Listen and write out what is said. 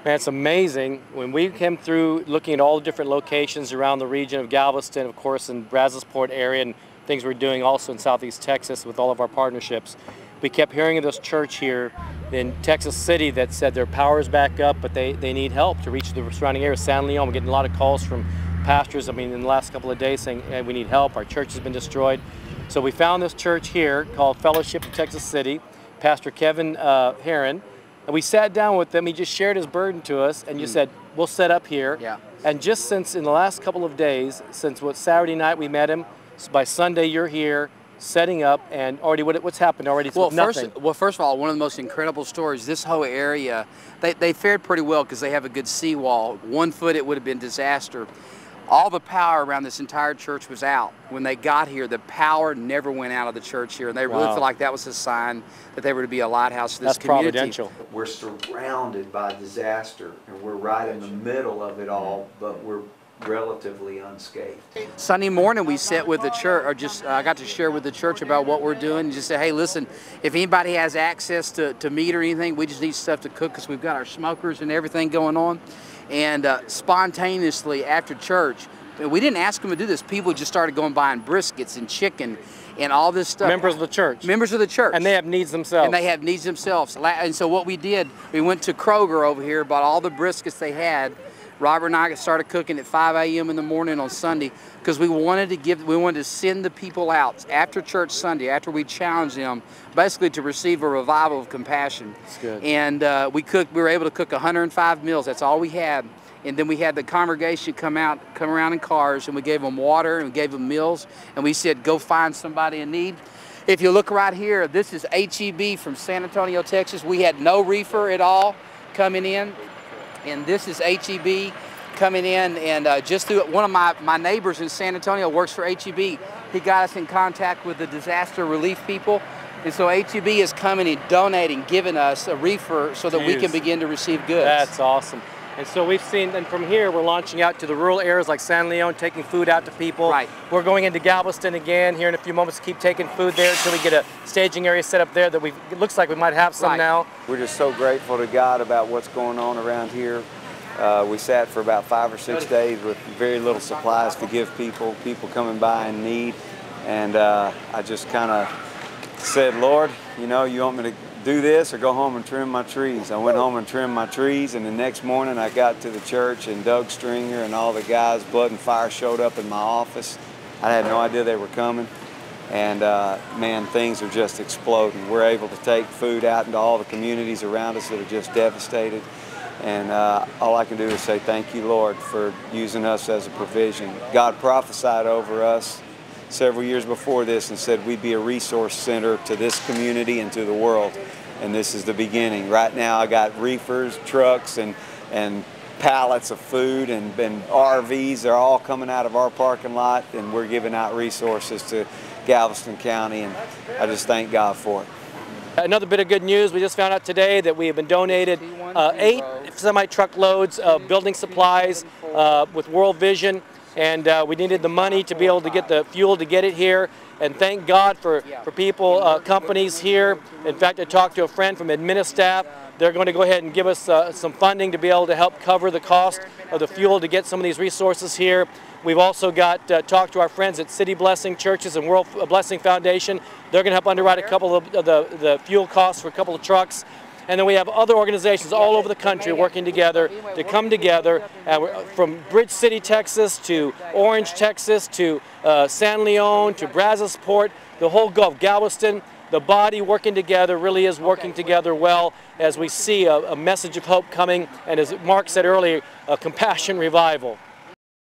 Man, it's amazing. When we came through looking at all the different locations around the region of Galveston, of course, in Brazosport area, and things we're doing also in Southeast Texas with all of our partnerships, we kept hearing of this church here in Texas City that said their power's back up, but they need help to reach the surrounding area. San Leon, we're getting a lot of calls from pastors, I mean, in the last couple of days saying, hey, we need help, our church has been destroyed. So we found this church here called Fellowship of Texas City, Pastor Kevin Herron. And we sat down with them, he just shared his burden to us, and you said, we'll set up here. Yeah. And just since in the last couple of days, since Saturday night we met him, by Sunday you're here, setting up, and already what's happened already? Well, nothing. First of all, one of the most incredible stories, this whole area, they fared pretty well because they have a good seawall. 1 foot, it would have been disaster. All the power around this entire church was out. When they got here, the power never went out of the church here, and they really feel like that was a sign that they were to be a lighthouse for this community. That's providential. We're surrounded by disaster, and we're right in the middle of it all, but we're relatively unscathed. Sunday morning we sat with the church, or just I got to share with the church about what we're doing, and just say, hey, listen, if anybody has access to meat or anything, we just need stuff to cook because we've got our smokers and everything going on. And spontaneously after church, we didn't ask them to do this, people just started going buying briskets and chicken and all this stuff. Members of the church. Members of the church. And they have needs themselves. And they have needs themselves. And so what we did, we went to Kroger over here, bought all the briskets they had. Robert and I started cooking at 5 a.m. in the morning on Sunday because we wanted to send the people out after church Sunday, after we challenged them, basically to receive a revival of compassion. That's good. And we were able to cook 105 meals. That's all we had. And then we had the congregation come around in cars, and we gave them water and we gave them meals, and we said, go find somebody in need. If you look right here, this is HEB from San Antonio, Texas. We had no reefer at all coming in. And this is HEB coming in, and just through one of my neighbors in San Antonio works for HEB. He got us in contact with the disaster relief people, and so HEB is coming and donating, giving us a reefer so that we can begin to receive goods. That's awesome. And so we've seen, and from here we're launching out to the rural areas like San Leon, taking food out to people. Right. We're going into Galveston again here in a few moments to keep taking food there until we get a staging area set up there that it looks like we might have some now. We're just so grateful to God about what's going on around here. We sat for about 5 or 6 days with very little supplies to give people coming by in need. And I just kind of said, Lord, you know, you want me to do this or go home and trim my trees? I went home and trimmed my trees, and the next morning I got to the church, and Doug Stringer and all the guys, Blood and Fire, showed up in my office. I had no idea they were coming, and man, things are just exploding. We're able to take food out into all the communities around us that are just devastated, and all I can do is say thank you, Lord, for using us as a provision. God prophesied over us several years before this and said we'd be a resource center to this community and to the world, and this is the beginning. Right now I got reefers, trucks, and pallets of food and RVs. They're all coming out of our parking lot, and we're giving out resources to Galveston County, and I just thank God for it. Another bit of good news, we just found out today that we have been donated 8 semi-truckloads of building supplies with World Vision. And we needed the money to be able to get the fuel to get it here. And thank God for people, companies here. In fact, I talked to a friend from Administaff. They're going to go ahead and give us some funding to be able to help cover the cost of the fuel to get some of these resources here. We've also got talked to our friends at City Blessing Churches and World Blessing Foundation. They're going to help underwrite a couple of the fuel costs for a couple of trucks. And then we have other organizations all over the country working together to come together, from Bridge City, Texas, to Orange, Texas, to San Leon, to Brazosport, the whole Gulf, Galveston. The body working together really is working together well as we see a message of hope coming, and as Mark said earlier, a compassion revival.